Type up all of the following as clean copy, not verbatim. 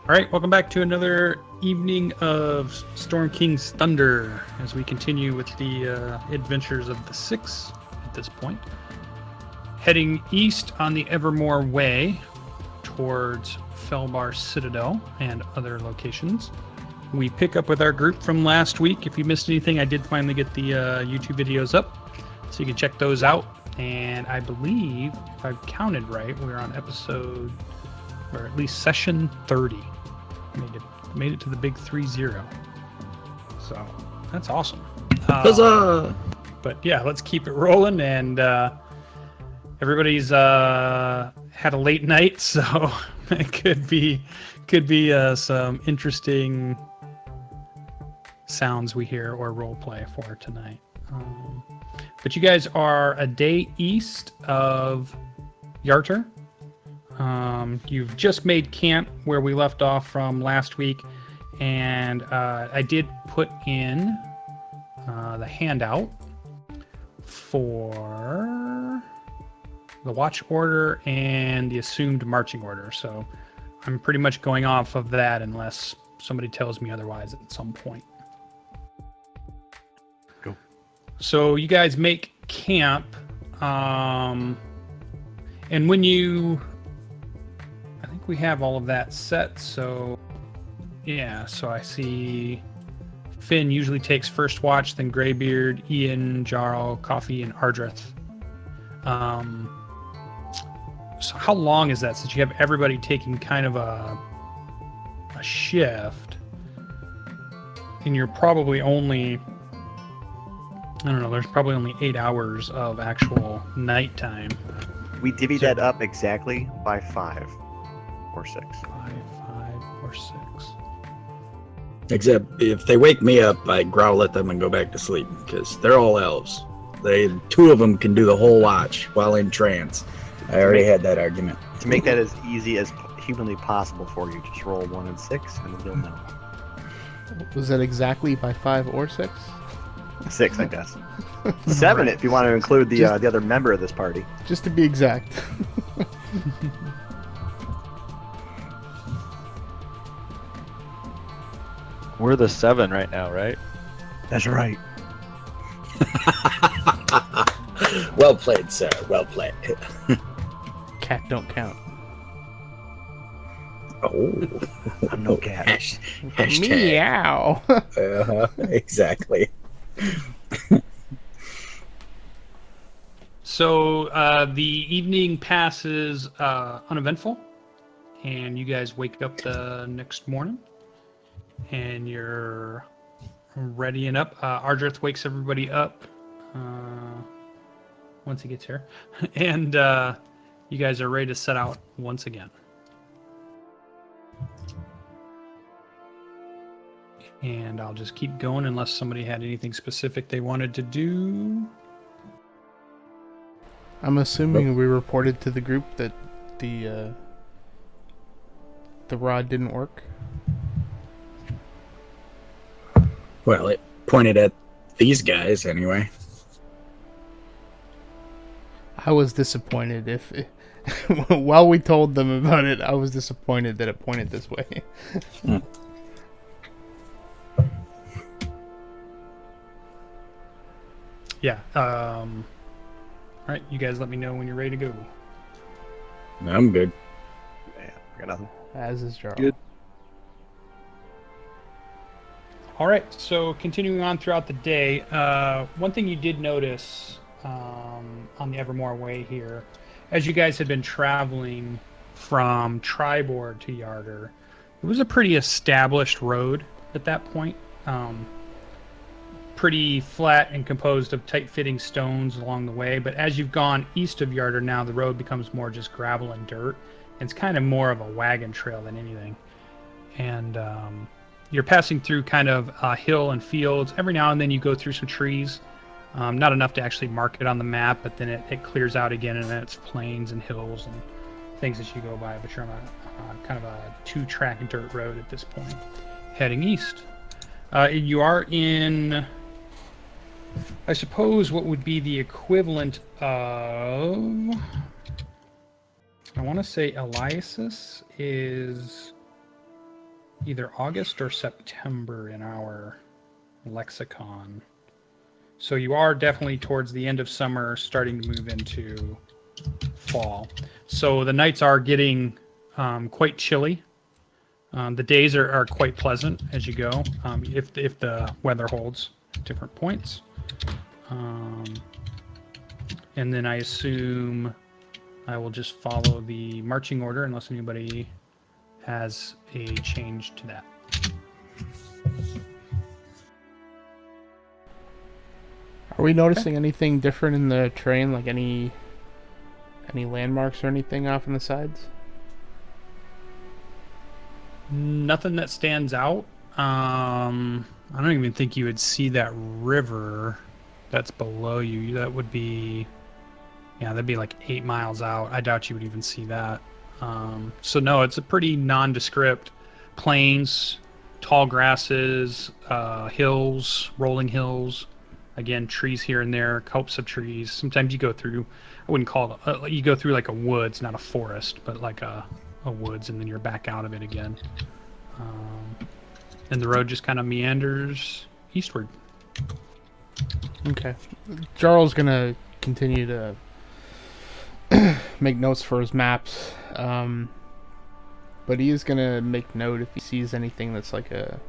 All right, welcome back to another evening of Storm King's Thunder as we continue with the adventures of the Six at this point. Heading east on the Evermoor Way towards Felbar Citadel and other locations. We pick up with our group from last week. If you missed anything, I did finally get the YouTube videos up, so you can check those out. And I believe, if I've counted right, we're on episode, or at least session 30. Made it to the big 3-0. So that's awesome. Huzzah! But yeah, let's keep it rolling. And everybody's had a late night, so it could be some interesting sounds we hear or role play for tonight. But you guys are a day east of Yarter. You've just made camp where we left off from last week, and I did put in the handout for the watch order and the assumed marching order. So I'm pretty much going off of that unless somebody tells me otherwise at some point. Go. So you guys make camp, and when you... I think we have all of that set, so yeah, so I see Finn usually takes first watch, then Greybeard, Ian, Jarral, Coffee, and Ardreth. So how long is that since you have everybody taking kind of a shift, and you're probably only, I don't know, there's probably only 8 hours of actual nighttime. We divvy that up exactly by 5 or 6. 5 or 6. Except if they wake me up, I growl at them and go back to sleep because they're all elves. Two of them can do the whole watch while in trance. I already had that argument. To make that as easy as humanly possible for you, just roll 1 and 6 and you'll know. Was that exactly by 5 or 6? 6, I guess. 7 if you want to include the other member of this party. Just to be exact. We're the 7 right now, right? That's right. Well played, sir. Well played. Cat don't count. Oh, I'm no cat. Hashtag. Meow. Exactly. So the evening passes uneventful, and you guys wake up the next morning, and you're readying up. Ardreth wakes everybody up once he gets here, and you guys are ready to set out once again. And I'll just keep going unless somebody had anything specific they wanted to do. I'm assuming we reported to the group that the rod didn't work. Well, it pointed at these guys anyway. I was disappointed while we told them about it, I was disappointed that it pointed this way. Yeah. All right, you guys let me know when you're ready to go. I'm good. Yeah, I got nothing. As is Jarral. Good. All right, so continuing on throughout the day, one thing you did notice on the Evermoor Way here, as you guys had been traveling from Tribord to Yarder, it was a pretty established road at that point. Pretty flat and composed of tight-fitting stones along the way, but as you've gone east of Yarder now, the road becomes more just gravel and dirt. It's kind of more of a wagon trail than anything. And you're passing through kind of a hill and fields. Every now and then you go through some trees. Not enough to actually mark it on the map, but then it clears out again, and then it's plains and hills and things as you go by. But you're on a kind of a 2-track dirt road at this point, heading east. You are in, I suppose, what would be the equivalent of, I want to say Eliasis is either August or September in our lexicon. So you are definitely towards the end of summer, starting to move into fall. So the nights are getting quite chilly. The days are quite pleasant as you go, if the weather holds at different points. And then I assume I will just follow the marching order unless anybody has a change to that. Are we noticing anything different in the terrain, like any landmarks or anything off on the sides? Nothing that stands out. I don't even think you would see that river that's below you. That would be, yeah, that'd be like 8 miles out. I doubt you would even see that. So no, it's a pretty nondescript plains, tall grasses, hills, rolling hills. Again, trees here and there, copse of trees. Sometimes you go through, I wouldn't call it, you go through like a woods, not a forest, but like a woods, and then you're back out of it again. And the road just kind of meanders eastward. Okay. Jarl's gonna continue to make notes for his maps, but he is gonna make note if he sees anything that's like a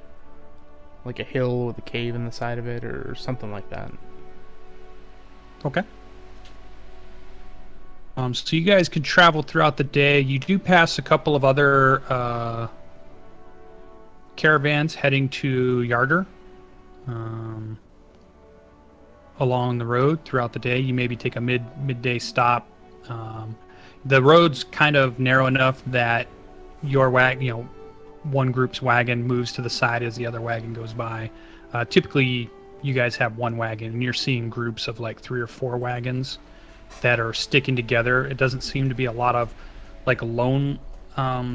hill with a cave in the side of it or something like that. Okay. So you guys can travel throughout the day. You do pass a couple of other caravans heading to Yarder. Along the road throughout the day. You maybe take a midday stop. The road's kind of narrow enough that your one group's wagon moves to the side as the other wagon goes by. Typically, you guys have one wagon, and you're seeing groups of like 3 or 4 wagons that are sticking together. It doesn't seem to be a lot of like lone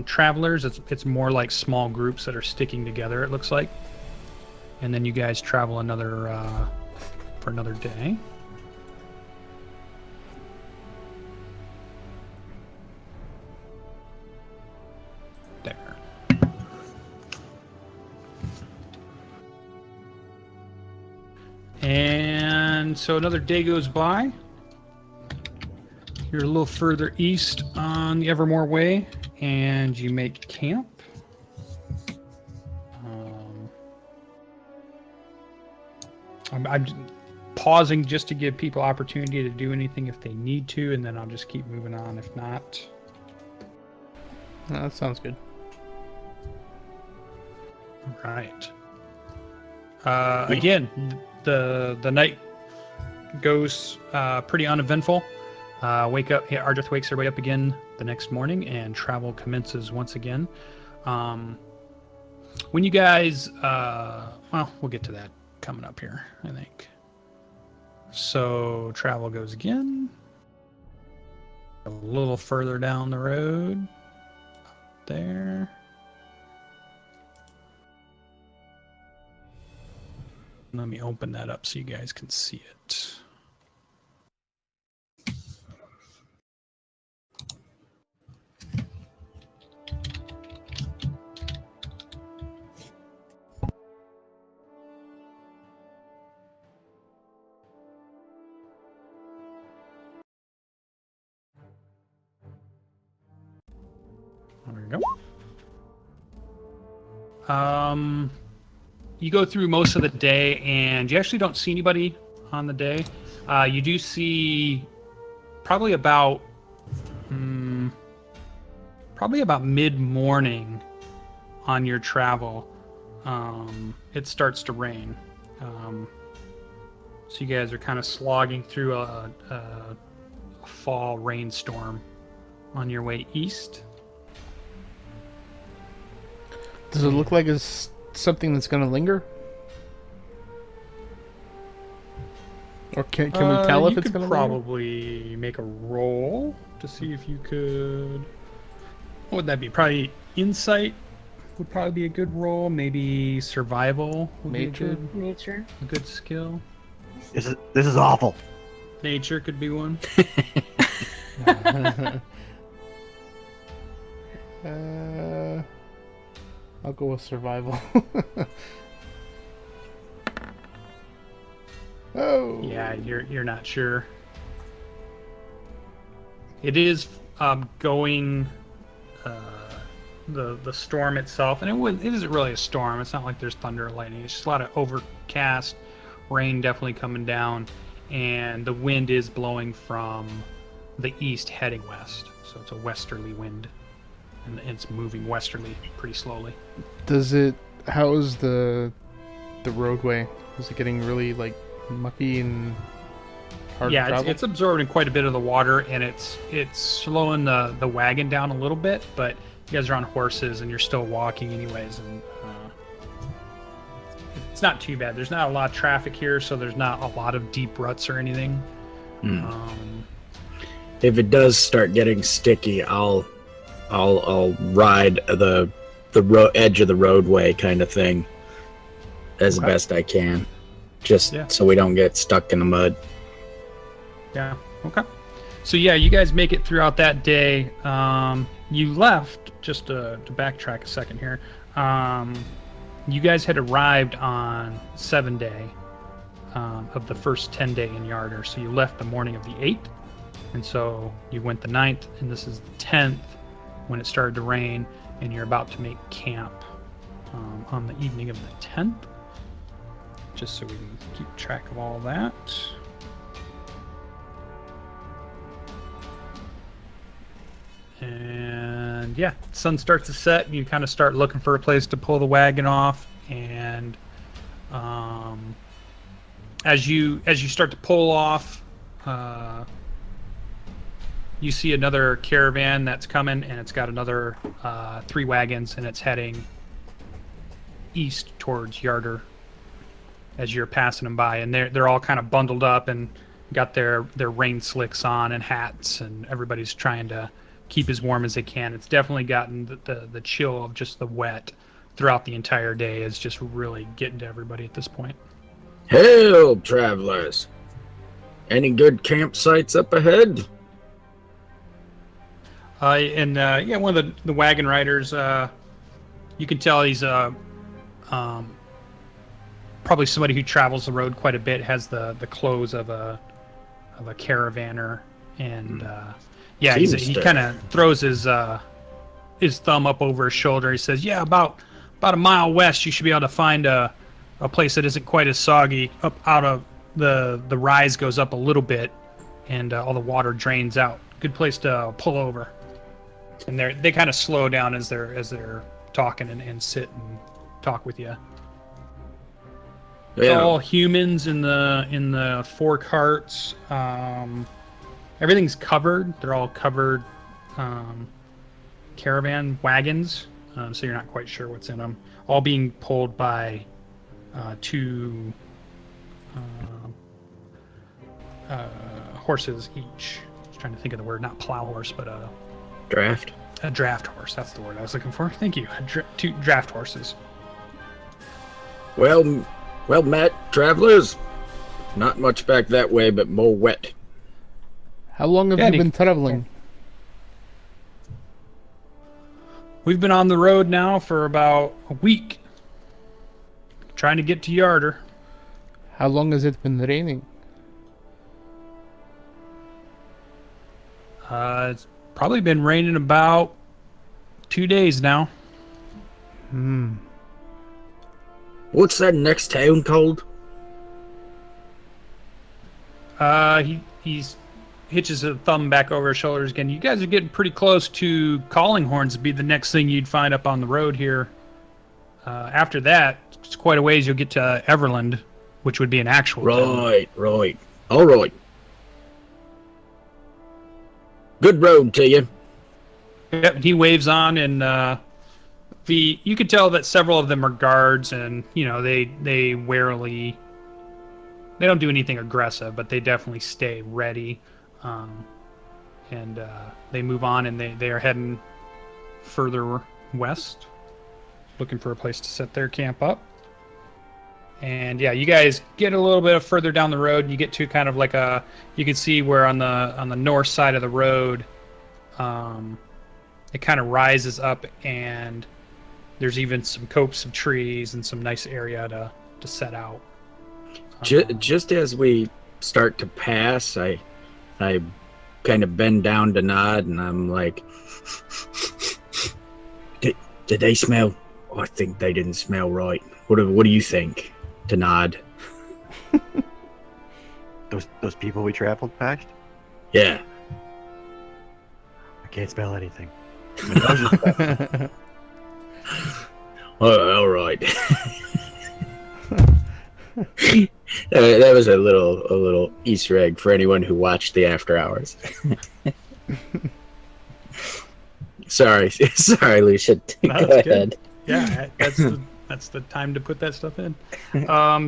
travelers. It's more like small groups that are sticking together, it looks like. And then you guys travel for another day. There. And so another day goes by. You're a little further east on the Evermoor Way, and you make camp. I'm pausing just to give people opportunity to do anything if they need to, and then I'll just keep moving on if not. That sounds good. Right. Again, the night goes pretty uneventful. Ardreth wakes everybody up again the next morning, and travel commences once again. When you guys, well, we'll get to that coming up here, I think. So travel goes again. A little further down the road. There. Let me open that up so you guys can see it. There we go. You go through most of the day, and you actually don't see anybody on the day. You do see probably about mid-morning on your travel. It starts to rain. So you guys are kind of slogging through a fall rainstorm on your way east. Does it look like it's something that's going to linger? Or can we tell if it's going to linger? Probably make a roll to see if you could. What would that be? Probably insight would probably be a good roll. Maybe survival would be a good skill. This is awful. Nature could be one. I'll go with survival. Oh. Yeah, you're not sure. It is going the storm itself, and it isn't really a storm. It's not like there's thunder or lightning. It's just a lot of overcast, rain definitely coming down, and the wind is blowing from the east heading west. So it's a westerly wind, and it's moving westerly pretty slowly. How's the roadway? Is it getting really like mucky and hard to travel? It's absorbing quite a bit of the water, and it's slowing the wagon down a little bit, but you guys are on horses and you're still walking anyways, and it's not too bad. There's not a lot of traffic here, so there's not a lot of deep ruts or anything. If it does start getting sticky, I'll ride the edge of the roadway kind of thing as best I can, just so we don't get stuck in the mud. Yeah. Okay. So yeah, you guys make it throughout that day. You left, just to backtrack a second here. You guys had arrived on 7th day of the first 10 day in Yarder. So you left the morning of the 8th, and so you went the 9th, and this is the 10th when it started to rain, and you're about to make camp on the evening of the 10th. Just so we can keep track of all that. And yeah, sun starts to set, and you kind of start looking for a place to pull the wagon off. And as you start to pull off, you see another caravan that's coming, and it's got another 3 wagons, and it's heading east towards Yarder as you're passing them by. And they're all kind of bundled up and got their rain slicks on and hats, and everybody's trying to keep as warm as they can. It's definitely gotten the chill of just the wet throughout the entire day is just really getting to everybody at this point. Hail, travelers! Any good campsites up ahead? One of the wagon riders, you can tell he's probably somebody who travels the road quite a bit, has the clothes of a caravaner, and he kind of throws his thumb up over his shoulder. He says, "Yeah, about a mile west, you should be able to find a place that isn't quite as soggy. Up out of the rise goes up a little bit, and all the water drains out. Good place to pull over." And they kind of slow down as they're talking and sit and talk with you. It's all humans in the 4 carts. Everything's covered. They're all covered caravan wagons, so you're not quite sure what's in them. All being pulled by 2 horses each. I was trying to think of the word, not plow horse, but Draft? A draft horse. That's the word I was looking for. Thank you. 2 draft horses. Well met, travelers. Not much back that way, but more wet. How long have you been traveling? We've been on the road now for about a week, trying to get to Yarder. How long has it been raining? It's probably been raining about 2 days now. What's that next town called? He hitches a thumb back over his shoulders again. You guys are getting pretty close to Calling Horns to be the next thing you'd find up on the road here. After that, it's quite a ways. You'll get to Everland, which would be an actual town. Right. All right. Good road to you. Yep, he waves on, and you could tell that several of them are guards, and they warily. They don't do anything aggressive, but they definitely stay ready. And they move on, and they are heading further west, looking for a place to set their camp up. And yeah, you guys get a little bit further down the road, and you get to kind of like you can see where on the north side of the road, it kind of rises up, and There's even some copse of trees and some nice area to set out. Just as we start to pass, I kind of bend down to nod, and I'm like, did they smell? Oh, I think they didn't smell right. What do you think? To nod. Those people we traveled past? Yeah. I can't smell anything. All right. That was a little Easter egg for anyone who watched the After Hours. Sorry, Lucien. Go ahead. Yeah, that's the time to put that stuff in.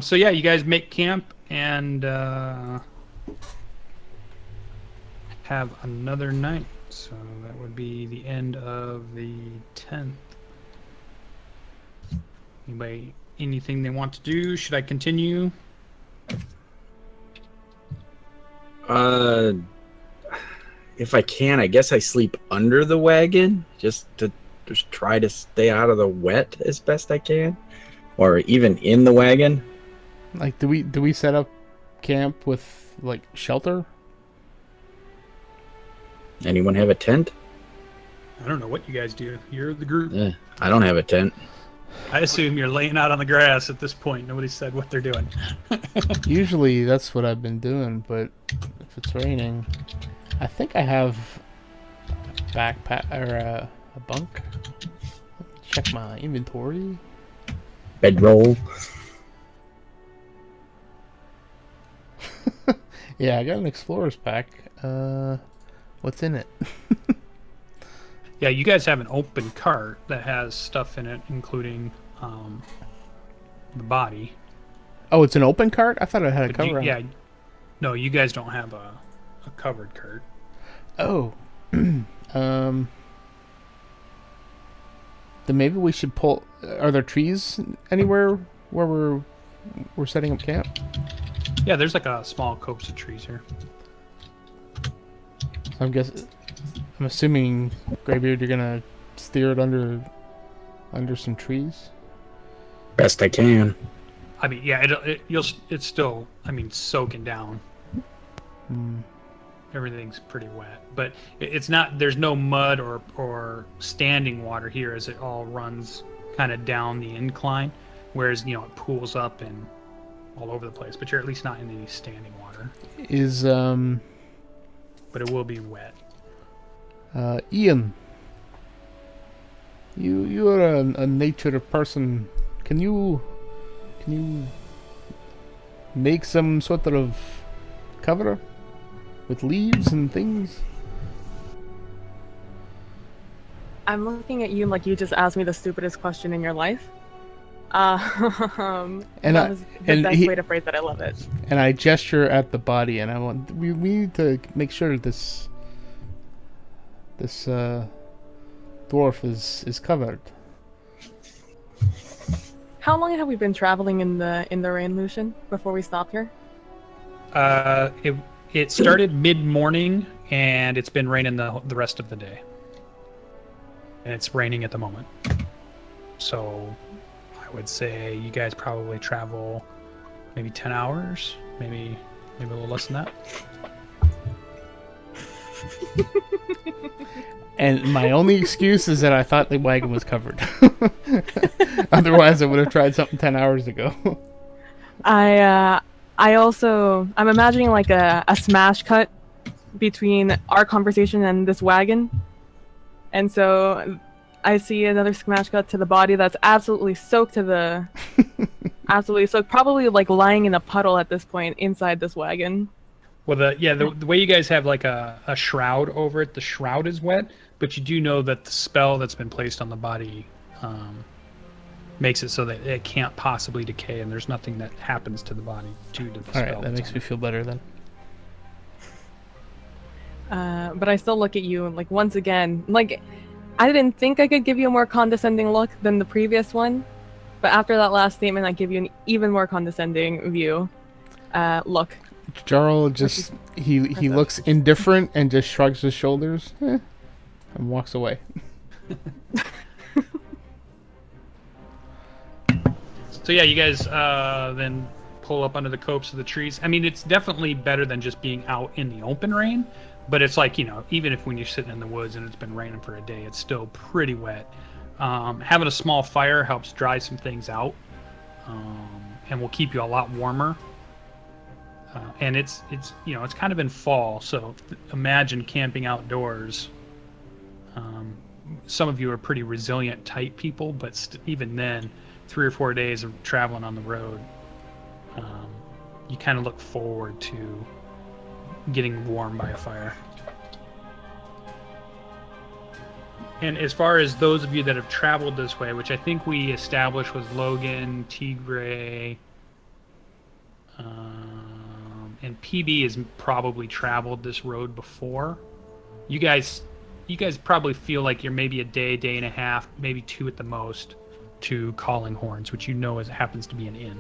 So yeah, you guys make camp and have another night. So that would be the end of the 10th. Anybody, anything they want to do? Should I continue? If I can, I guess I sleep under the wagon just to try to stay out of the wet as best I can, or even in the wagon. Like, do we set up camp with like shelter? Anyone have a tent? I don't know what you guys do. You're the group. Yeah, I don't have a tent. I assume you're laying out on the grass at this point. Nobody said what they're doing. Usually that's what I've been doing, but if it's raining, I think I have a backpack or a bunk. Check my inventory. Bedroll. Yeah, I got an explorer's pack. What's in it? Yeah, you guys have an open cart that has stuff in it, including the body. Oh, it's an open cart? I thought it had a But cover on yeah, it. no, you guys don't have a covered cart. Oh. Then maybe we should pull... Are there trees anywhere where we're setting up camp? Yeah, there's like a small copse of trees here. I'm assuming, Greybeard, you're gonna steer it under some trees. Best I can. I mean, yeah, it's still, I mean, soaking down. Everything's pretty wet, but it's not. There's no mud or standing water here, as it all runs kind of down the incline, whereas it pools up and all over the place. But you're at least not in any standing water. But it will be wet. Ian, you are a nature person. Can you make some sort of cover with leaves and things? I'm looking at you like you just asked me the stupidest question in your life. That was the best way to phrase it. I love it. And I gesture at the body, and we need to make sure this dwarf is covered. How long have we been traveling in the rain, Lucien, before we stopped here? It started mid-morning, and it's been raining the rest of the day. And it's raining at the moment. So I would say you guys probably travel maybe 10 hours, maybe a little less than that. And my only excuse is that I thought the wagon was covered. Otherwise, I would have tried something 10 hours ago. I'm imagining like a smash cut between our conversation and this wagon. And so I see another smash cut to the body that's absolutely soaked absolutely soaked, probably like lying in a puddle at this point inside this wagon. Well, the way you guys have like a shroud over it, the shroud is wet, but you do know that the spell that's been placed on the body makes it so that it can't possibly decay, and there's nothing that happens to the body due to the spell. All right, that makes me feel better then. But I still look at you and like once again, like I didn't think I could give you a more condescending look than the previous one, but after that last statement, I give you an even more condescending look. Jarral just he looks indifferent and just shrugs his shoulders and walks away. So yeah, you guys then pull up under the copse of the trees. I mean, it's definitely better than just being out in the open rain, but it's like, even if when you're sitting in the woods and it's been raining for a day, it's still pretty wet. Having a small fire helps dry some things out, and will keep you a lot warmer. And it's kind of in fall, so imagine camping outdoors. Some of you are pretty resilient type people, but even then, 3 or 4 days of traveling on the road, you kind of look forward to getting warm by a fire. And as far as those of you that have traveled this way, which I think we established was Logan, Tigray, and PB has probably traveled this road before. You guys probably feel like you're maybe a day and a half, maybe 2 at the most, to Calling Horns, which happens to be an inn.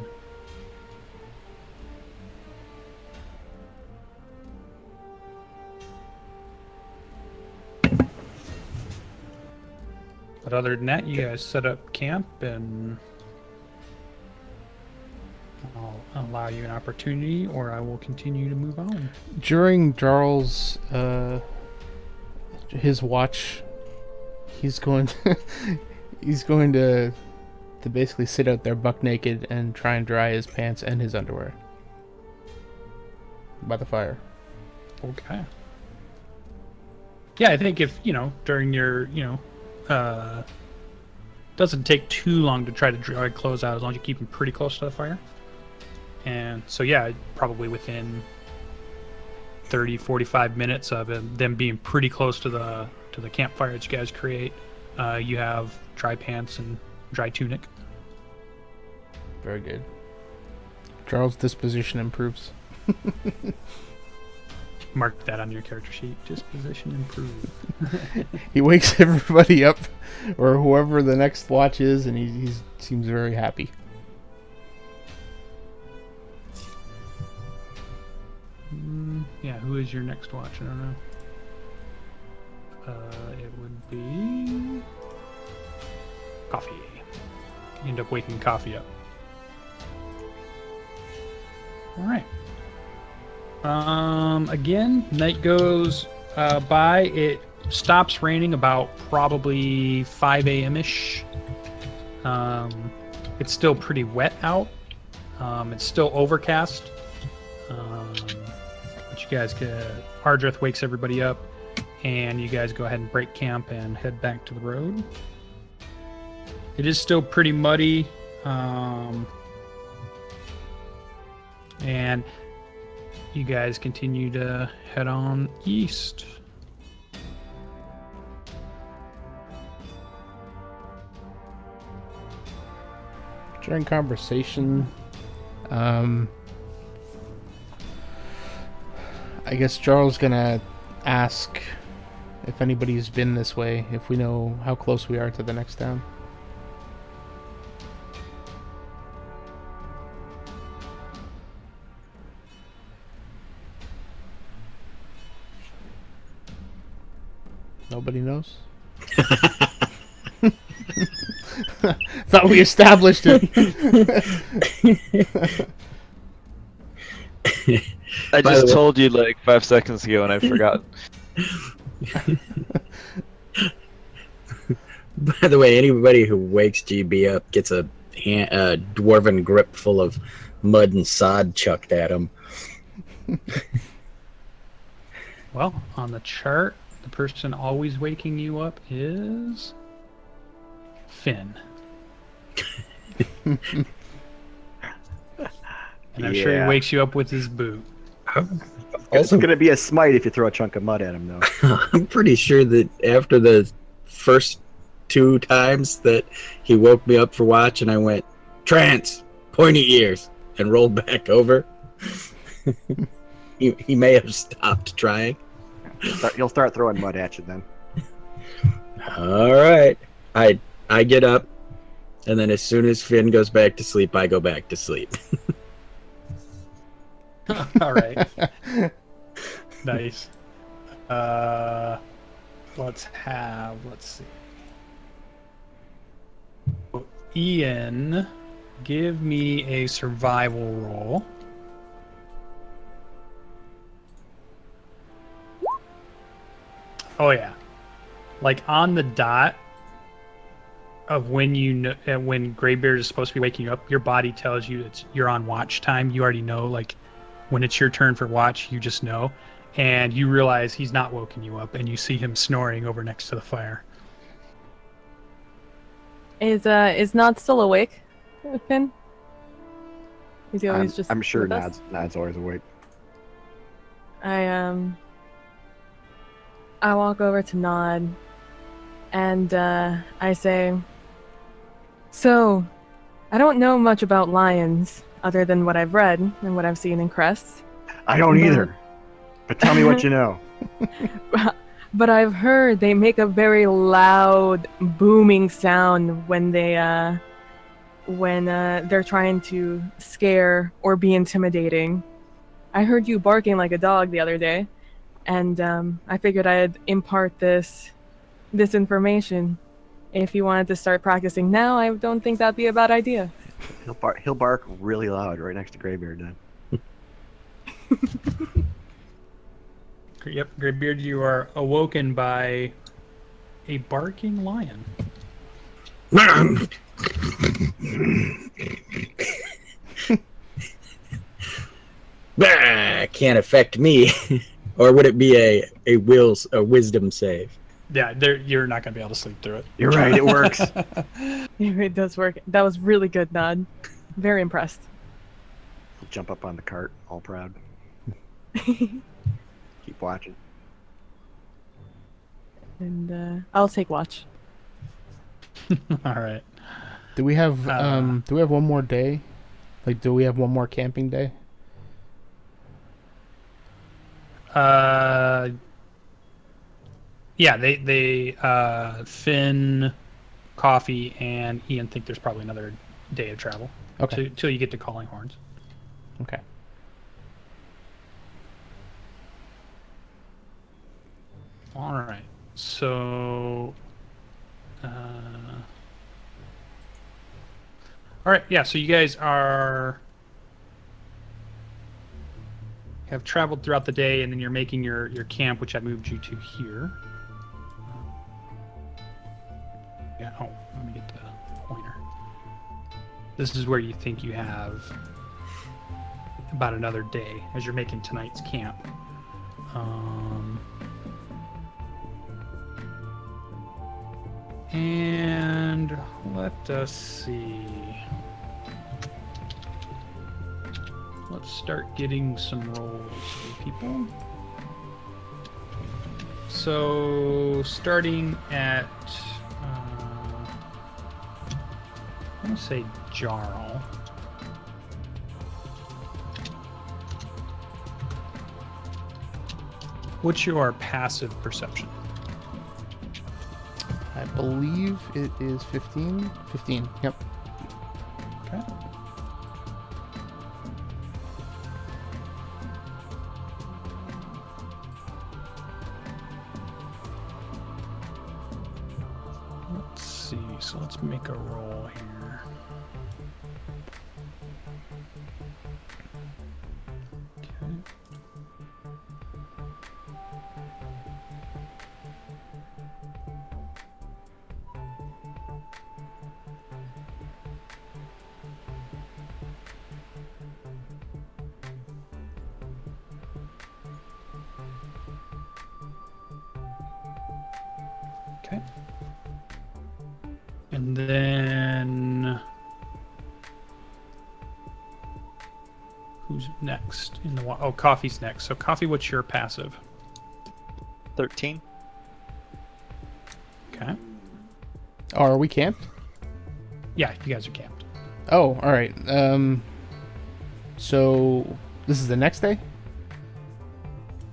But other than that, you guys set up camp, and I'll allow you an opportunity, or I will continue to move on. During Jarral's his watch, he's going to basically sit out there buck naked and try and dry his pants and his underwear by the fire. Okay. Yeah, I think if during your doesn't take too long to try to dry clothes out as long as you keep them pretty close to the fire. And so yeah, probably within 30-45 minutes of them being pretty close to the campfire that you guys create, you have dry pants and dry tunic. Very good. Jarral's disposition improves. Mark that on your character sheet. Disposition improved. He wakes everybody up, or whoever the next watch is, and he seems very happy. Yeah, who is your next watch? I don't know. It would be Coffee. You end up waking Coffee up. All right. Again, night goes by. It stops raining about probably 5 a.m.-ish. It's still pretty wet out. It's still overcast. But you guys Ardreth wakes everybody up, and you guys go ahead and break camp and head back to the road. It is still pretty muddy. And you guys continue to head on east. During conversation, I guess Jarl's gonna ask if anybody's been this way, if we know how close we are to the next town. Nobody knows? Thought we established it. I just told you like 5 seconds ago and I forgot. By the way, anybody who wakes GB up gets a dwarven grip full of mud and sod chucked at him. Well, on the chart, the person always waking you up is Finn. And I'm sure he wakes you up with his boot. It's going to be a smite if you throw a chunk of mud at him, though. I'm pretty sure that after the first 2 times that he woke me up for watch and I went, trance, pointy ears, and rolled back over, he may have stopped trying. He'll start throwing mud at you then. All right. I get up, and then as soon as Finn goes back to sleep, I go back to sleep. All right. Nice. Let's see. Ian Give me a survival roll. Oh yeah, like on the dot of when you know when Greybeard is supposed to be waking you up, your body tells you you're on watch time. You already know, like when it's your turn for watch, you just know, and you realize he's not woken you up, and you see him snoring over next to the fire. Is Nod still awake, Finn? Is he always just? I'm sure with us? Nad's always awake. I walk over to Nod, and I say, "So, I don't know much about lions other than what I've read and what I've seen in crests. I don't either. But tell me what you know. But I've heard they make a very loud, booming sound when they're trying to scare or be intimidating. I heard you barking like a dog the other day, and I figured I'd impart this information. If you wanted to start practicing now, I don't think that'd be a bad idea." He'll bark really loud right next to Greybeard then. Yep, Greybeard, you are awoken by a barking lion. Bah, can't affect me. Or would it be a wisdom save? Yeah, you're not going to be able to sleep through it. You're right, it works. It does work. That was really good, Nod. Very impressed. Jump up on the cart, all proud. Keep watching. And I'll take watch. All right. Do we have one more day? Like, do we have one more camping day? Yeah, they Finn, Coffee, and Ian think there's probably another day of travel. Okay. Till you get to Calling Horns. Okay. All right. So, all right. Yeah. So you guys have traveled throughout the day, and then you're making your camp, which I moved you to here. Yeah. Oh, let me get the pointer. This is where you think you have about another day as you're making tonight's camp. And let us see. Let's start getting some rolls for people. So, starting at, I'm going to say Jarral. What's your passive perception? I believe it is 15. 15, yep. Okay. Let's see. So let's make a roll here. Okay. Okay. And then who's next in the oh, Coffee's next. So Coffee, what's your passive? 13. Okay. Oh, are we camped? Yeah, you guys are camped. Oh, all right. So this is the next day?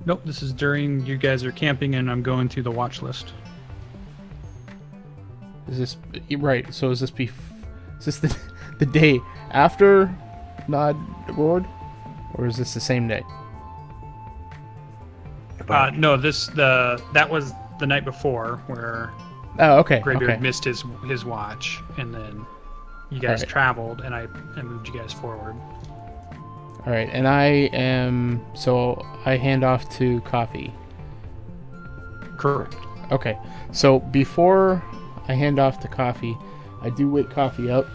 Nope, this is during you guys are camping and I'm going through the watch list. Is this right? So is this the day after Nod Ward, or is this the same day? No, that was the night before where Oh, okay. Greybeard Okay. missed his watch, and then You guys Alright. traveled, and I moved you guys forward. All right, and I hand off to Coffee. Correct. Okay, so before I hand off to Coffee, I do wake Coffee up.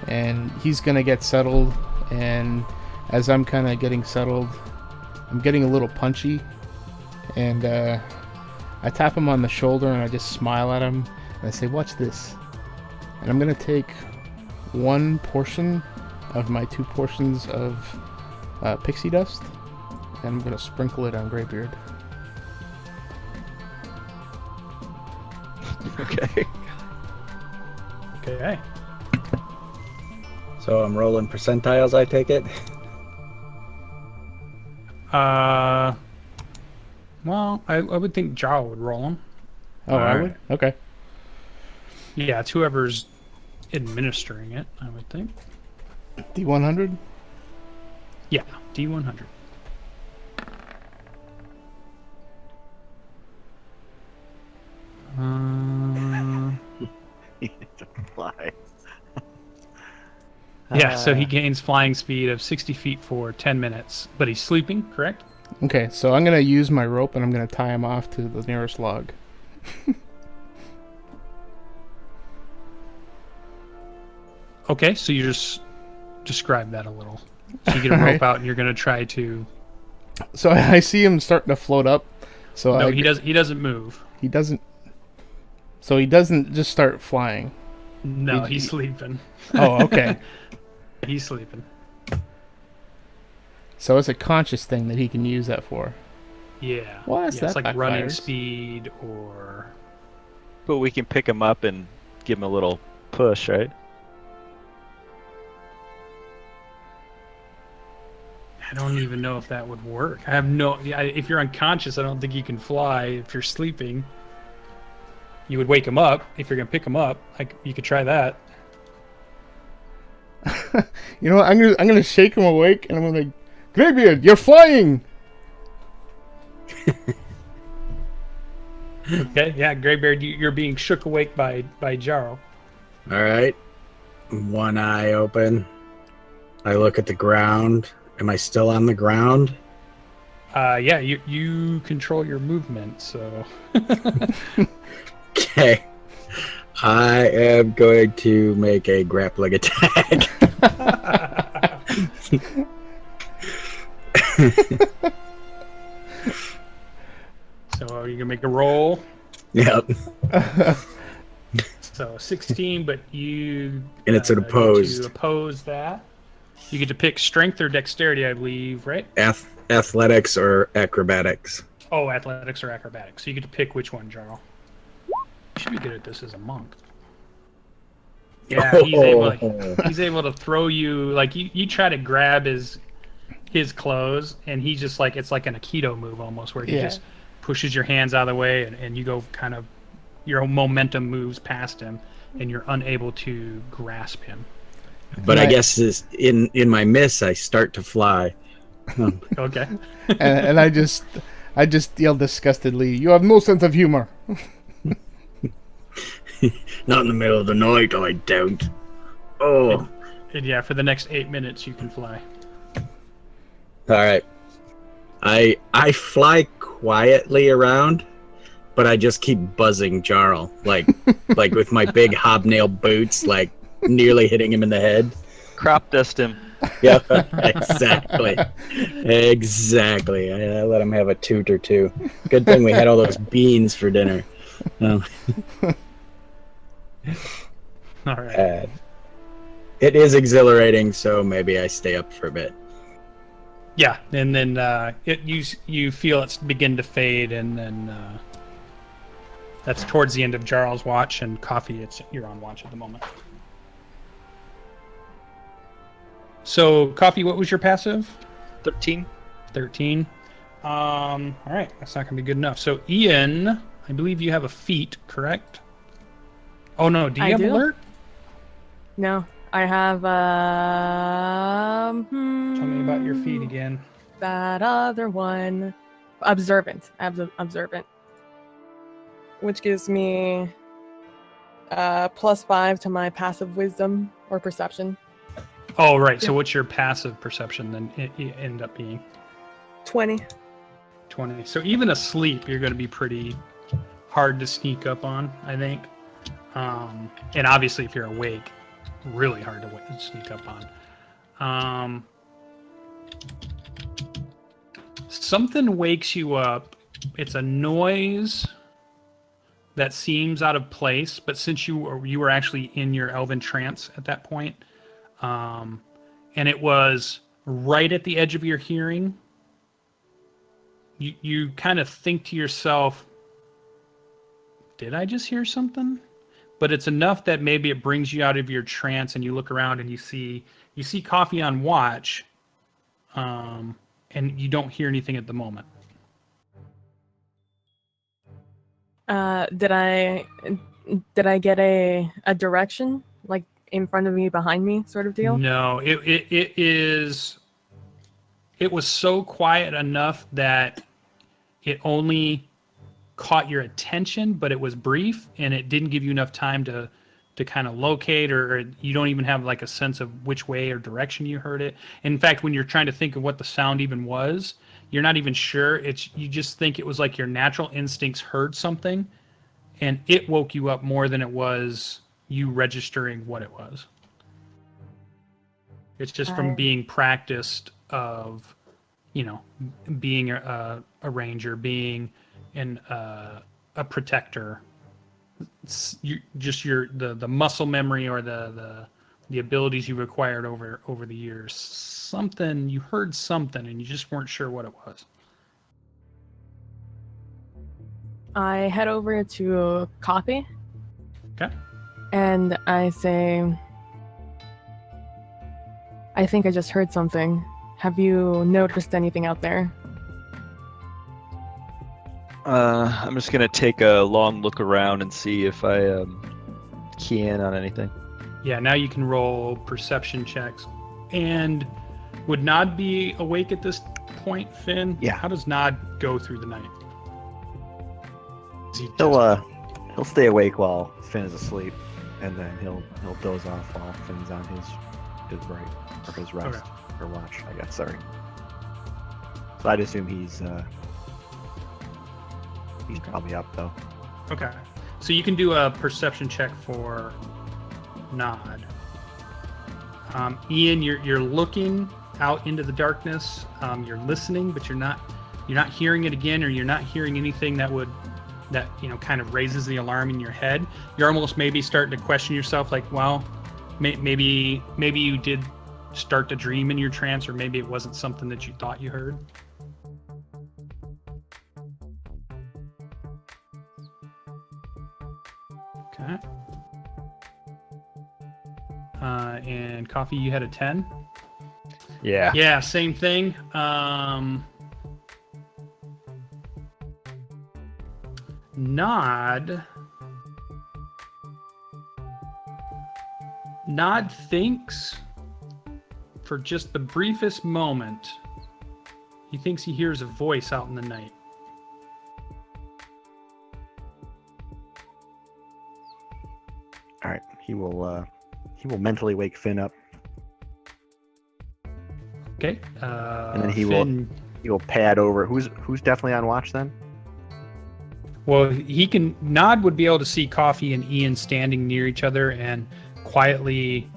And he's gonna get settled, and as I'm kind of getting settled, I'm getting a little punchy, and I tap him on the shoulder and I just smile at him and I say, "Watch this," and I'm gonna take one portion of my 2 portions of pixie dust, and I'm gonna sprinkle it on Greybeard. Okay. Okay. So I'm rolling percentiles, I take it? Well, I would think Jarral would roll them. Oh, I Alright. would? Okay. Yeah, it's whoever's administering it, I would think. D100? Yeah, D100. To fly. Yeah, so he gains flying speed of 60 feet for 10 minutes, but he's sleeping, correct? Okay, so I'm gonna use my rope and I'm gonna tie him off to the nearest log. Okay, so you just describe that a little. So you get a rope Alright. out and you're going to try to... So I see him starting to float up. So No, he doesn't move. He doesn't. So he doesn't just start flying. No, He- he's sleeping. Oh, okay. He's sleeping. So it's a conscious thing that he can use that for. Yeah. Well, that's- Yeah, it's that like running backfires. speed or... But we can pick him up and give him a little push, right? I don't even know if that would work. I have no... If you're unconscious, I don't think you can fly. If you're sleeping, you would wake him up. If you're going to pick him up, you could try that. You know what? I'm gonna shake him awake and I'm gonna be like, Greybeard, you're flying! Okay, yeah, Greybeard, you're being shook awake by Jarral. Alright. One eye open. I look at the ground. Am I still on the ground? Yeah, you control your movement, so... Okay. I am going to make a grappling attack. So you're going to make a roll. Yep. So 16, but you... And it's an get opposed. to oppose that. You get to pick strength or dexterity, I believe, right? Athletics or acrobatics? Oh, athletics or acrobatics. So you get to pick which one, Jarral. You should be good at this as a monk. Yeah, he's able to throw you, like, you try to grab his clothes, and he just, like, it's like an Aikido move almost, where he just pushes your hands out of the way, and you go kind of, your momentum moves past him, and you're unable to grasp him. But I guess in my miss, I start to fly. Okay. and I just yell disgustedly, "You have no sense of humor." Not in the middle of the night, I don't. Oh. And yeah, for the next 8 minutes, you can fly. Alright. I fly quietly around, but I just keep buzzing Jarral. Like with my big hobnail boots, like nearly hitting him in the head. Crop dust him. Yeah, exactly. Exactly. I let him have a toot or two. Good thing we had all those beans for dinner. Oh. All right. It is exhilarating, so maybe I stay up for a bit. Yeah, and then you feel it begin to fade, and then that's towards the end of Jarral's watch, and Coffee, you're on watch at the moment. So, Coffee, what was your passive? 13. 13. All right, that's not gonna be good enough. So, Ian, I believe you have a feat, correct? Oh no, do you have alert? No, I have Tell me about your feat again. that other one. Observant. I have observant. Which gives me +5 to my passive wisdom or perception. Oh, right. So what's your passive perception then it end up being? 20. 20. So even asleep, you're going to be pretty hard to sneak up on, I think. And obviously, if you're awake, really hard to sneak up on. Something wakes you up. It's a noise that seems out of place, but since you were actually in your elven trance at that point, and it was right at the edge of your hearing, you kind of think to yourself, did I just hear something? But it's enough that maybe it brings you out of your trance, and you look around and you see Coffee on watch, and you don't hear anything at the moment. Did I get a direction, like in front of me, behind me, sort of deal? No, it was so quiet enough that it only caught your attention, but it was brief, and it didn't give you enough time to kind of locate, or you don't even have like a sense of which way or direction you heard it. In fact, when you're trying to think of what the sound even was, you're not even sure. You just think it was like your natural instincts heard something, and it woke you up more than it was you registering what it was. It's just from being practiced of, being a ranger, being a protector. The muscle memory or the abilities you've acquired over the years. You heard something and you just weren't sure what it was. I head over to Coffee. Okay. And I say, I think I just heard something. Have you noticed anything out there? I'm just gonna take a long look around and see if I key in on anything. Yeah, now you can roll perception checks. And would Nod be awake at this point, Finn? Yeah. How does Nod go through the night? He'll stay awake while Finn is asleep, and then he'll doze off while Finn's on his break or his rest or watch. I guess. Sorry. So I'd assume he's probably up though. Okay. So you can do a perception check for Nod. Ian, you're looking out into the darkness. You're listening, but you're not hearing it again, or you're not hearing anything that kind of raises the alarm in your head. You're almost maybe starting to question yourself, like, well, maybe you did start to dream in your trance, or maybe it wasn't something that you thought you heard. Okay. And Coffee, you had a 10? Yeah. Yeah, same thing. Nod thinks for just the briefest moment, he thinks he hears a voice out in the night. All right, he will mentally wake Finn up, Okay. and then he Finn, will pad over. Who's definitely on watch then? Well, Nod would be able to see Coffee and Ian standing near each other and quietly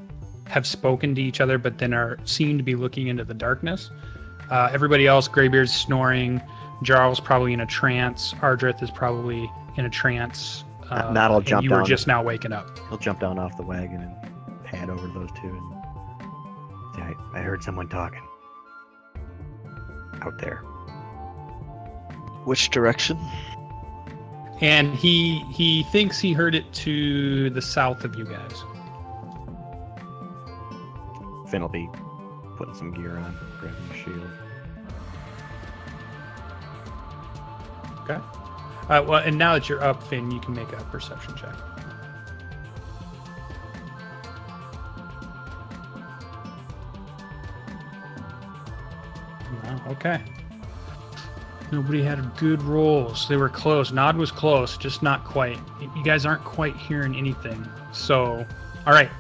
have spoken to each other, but then seem to be looking into the darkness. Everybody else, Greybeard's snoring. Jarral's probably in a trance. Ardreth is probably in a trance. Nod will jump you down. were just now waking up. He'll jump down off the wagon and pad over those two and say, I heard someone talking out there. Which direction? And he thinks he heard it to the south of you guys. Finn will be putting some gear on, grabbing a shield. Okay. Well, and now that you're up, Finn, you can make a perception check. No, okay. Nobody had good rolls. They were close. Nod was close, just not quite. You guys aren't quite hearing anything. So, all right.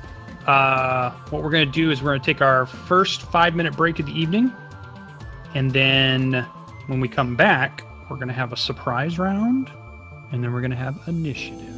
What we're going to do is we're going to take our first 5-minute break of the evening. And then when we come back, we're going to have a surprise round. And then we're going to have initiative.